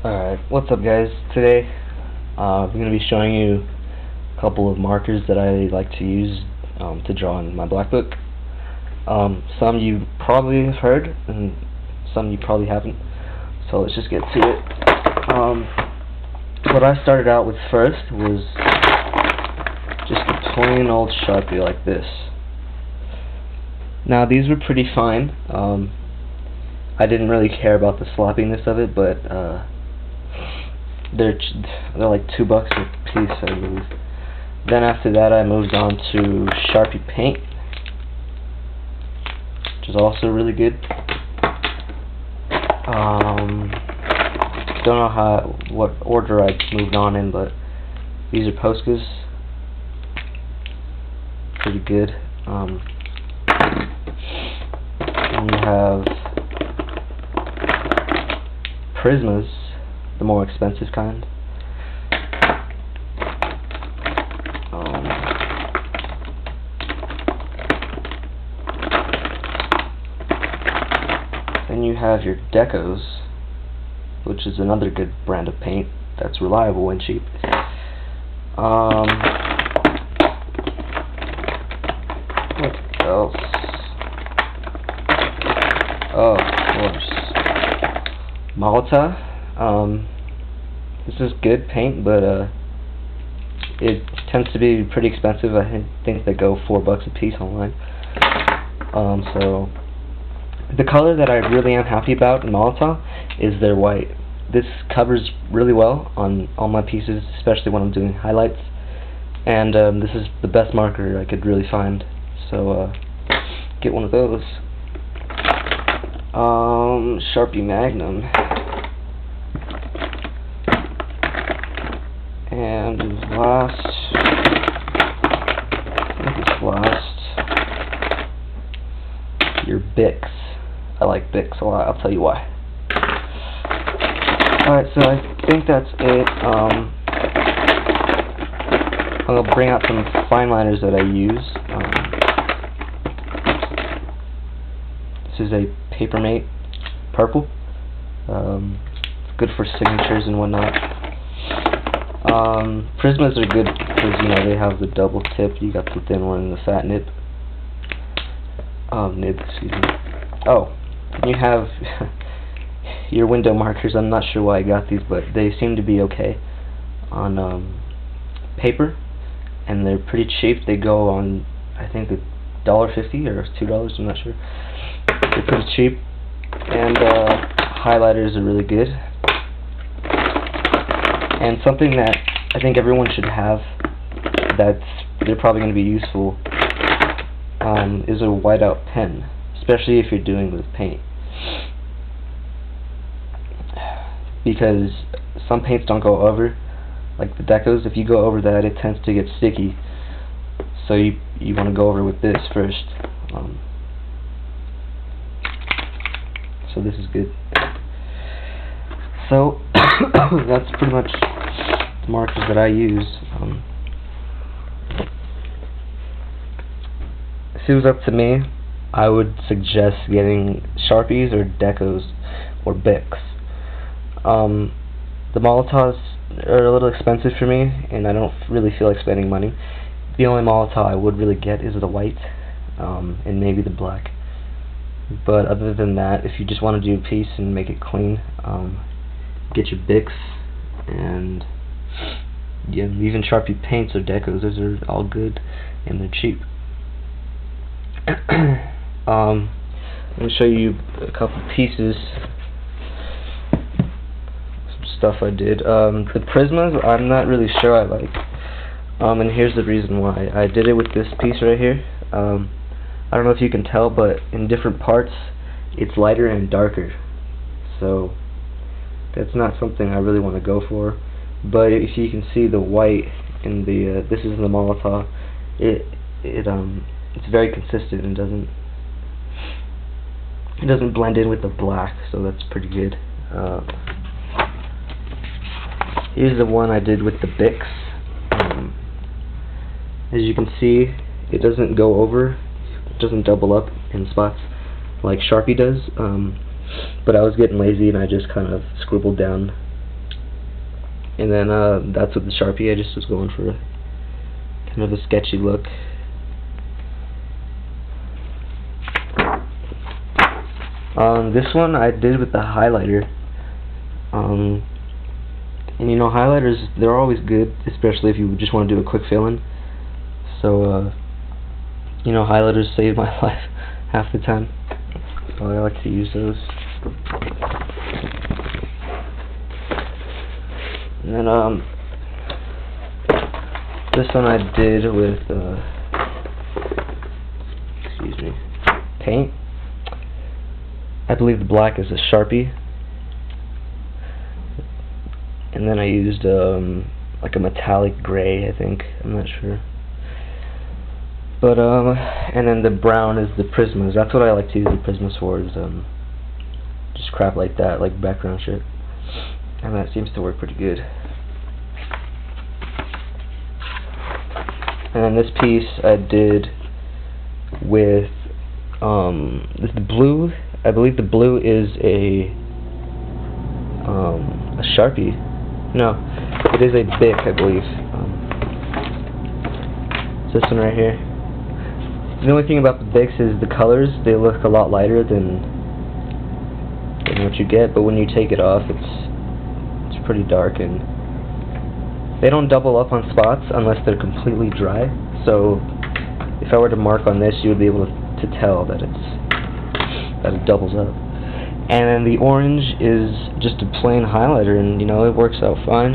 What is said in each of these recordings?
Alright, what's up guys? Today I'm going to be showing you a couple of markers that I like to use to draw in my black book. Some you probably have heard and some you probably haven't, so let's just get to it. What I started out with first was just a plain old Sharpie like this. Now these were pretty fine. I didn't really care about the sloppiness of it, but they're like $2 a piece, I believe. Then after that I moved on to Sharpie Paint, which is also really good. Don't know what order I moved on in, but these are Poscas, pretty good. And you have Prismas, the more expensive kind. Then you have your Decos, which is another good brand of paint that's reliable and cheap. What else? Oh, of course, Molotow. This is good paint, but it tends to be pretty expensive. I think they go $4 a piece online. So the color that I really am happy about in Molotow is their white. This covers really well on all my pieces, especially when I'm doing highlights. And this is the best marker I could really find. So get one of those. Sharpie Magnum. And last, your Bics. I like Bics a lot, I'll tell you why. Alright, so I think that's it. I'll bring out some fine liners that I use. This is a Papermate purple. It's good for signatures and whatnot. Prismas are good because, you know, they have the double tip. You got the thin one and the fat nib. Nib, excuse me. Oh, you have your window markers. I'm not sure why I got these, but they seem to be okay on paper, and they're pretty cheap. They go on, I think, $1.50 or $2. I'm not sure. They're pretty cheap, and highlighters are really good. And something that I think everyone should have, that they're probably going to be useful, is a whiteout pen, especially if you're doing with paint. Because some paints don't go over, like the Decos. If you go over that, it tends to get sticky. So you want to go over with this first. So this is good. So that's pretty much the markers that I use. If it was up to me, I would suggest getting Sharpies or Decos or Bics. The Molotows are a little expensive for me, and I don't really feel like spending money. The only Molotow I would really get is the white, and maybe the black. But other than that, if you just want to do a piece and make it clean, get your Bics, and yeah, even Sharpie Paints or Decos. Those are all good, and they're cheap. I'm going to show you a couple pieces, some stuff I did. The Prismas, I'm not really sure I like, and here's the reason why. I did it with this piece right here. I don't know if you can tell, but in different parts it's lighter and darker, so that's not something I really want to go for. But if you can see the white in the this is in the Molotow, it's very consistent and doesn't blend in with the black, so that's pretty good. Here's the one I did with the Bics. As you can see, it doesn't go over, it doesn't double up in spots like Sharpie does. But I was getting lazy and I just kind of scribbled down And then that's with the Sharpie. I just was going for a kind of a sketchy look. This one I did with the highlighter. And you know, highlighters, they're always good, especially if you just want to do a quick fill-in. So you know, highlighters save my life half the time, so I like to use those. And then this one I did with excuse me, paint. I believe the black is a Sharpie, and then I used like a metallic gray, I think. I'm not sure. But and then the brown is the Prismas. That's what I like to use the Prismas for, is just crap like that, like background shit. And that seems to work pretty good. And then this piece I did with the blue. I believe the blue is a Sharpie. No, it is a Bic, I believe. It's this one right here. The only thing about the Bics is the colors. They look a lot lighter than what you get, but when you take it off, it's pretty dark, and they don't double up on spots unless they're completely dry. So if I were to mark on this, you would be able to tell that it doubles up. And then the orange is just a plain highlighter, and you know, it works out fine.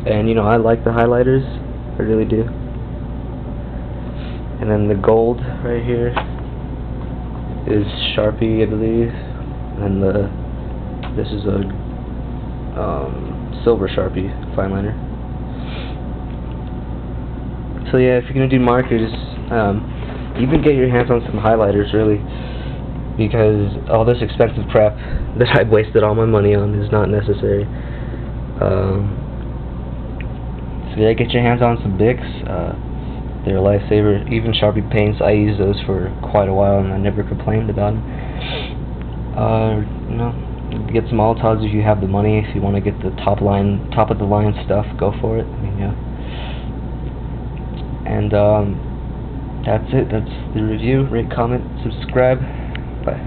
And you know, I like the highlighters, I really do. And then the gold right here is Sharpie, I believe, and this is a silver Sharpie fine liner. So yeah, if you're gonna do markers, even get your hands on some highlighters, really, because all this expensive crap that I've wasted all my money on is not necessary. So yeah, get your hands on some Bics. They're a lifesaver. Even Sharpie Paints, I used those for quite a while and I never complained about them. You know, get some Molotow's if you have the money. If you want to get the top of the line stuff, go for it. I mean, yeah. And that's it. That's the review. Rate, comment, subscribe. Bye.